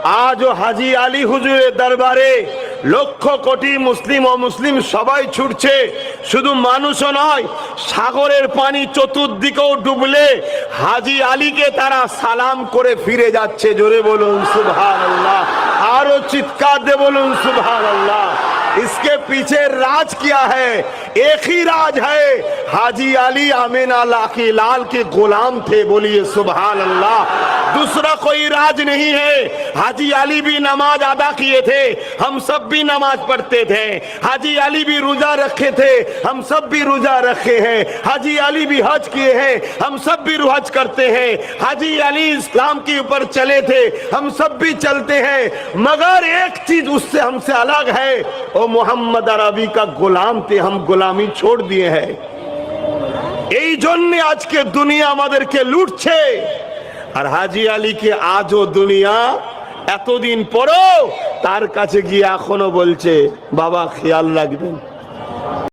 আজও হাজী আলী হুজুরের দরবারে লক্ষ কোটি মুসলিম ও মুসলিম সবাই ছুটছে। শুধু মানুষও নয়, সাগরের পানি চতুর্দিকেও ডুবলে হাজী আলীকে তারা সালাম করে ফিরে যাচ্ছে। জোরে বলুন সুবহানাল্লাহ, আরো চিৎকার দিয়ে বলুন সুবহানাল্লাহ। इसके पीछे राज क्या है? एक ही राज है, हाजी अली आमिना लाकी लाल के गुलाम थे। बोलिए सुभान अल्लाह। दूसरा कोई राज नहीं है। हाजी अली भी नमाज अदा किए थे, हम सब भी नमाज पढ़ते थे। हाजी अली भी रोजा रखे थे, हम सब भी रोजा रखे हैं। हाजी अली भी हज किए हैं, हम सब भी हज करते हैं। हाजी अली इस्लाम के ऊपर चले थे, हम सब भी चलते हैं। मगर एक चीज उससे हमसे अलग है, वो मोहम्मद अरबी का गुलाम थे, हम गुलामी छोड़ दिए हैं। এই জন্য আজকে দুনিয়া আমাদেরকে লুটছে। আর হাজী আলীকে আজও দুনিয়া এতদিন পরও তার কাছে গিয়ে এখনো বলছে, বাবা খেয়াল রাখবেন।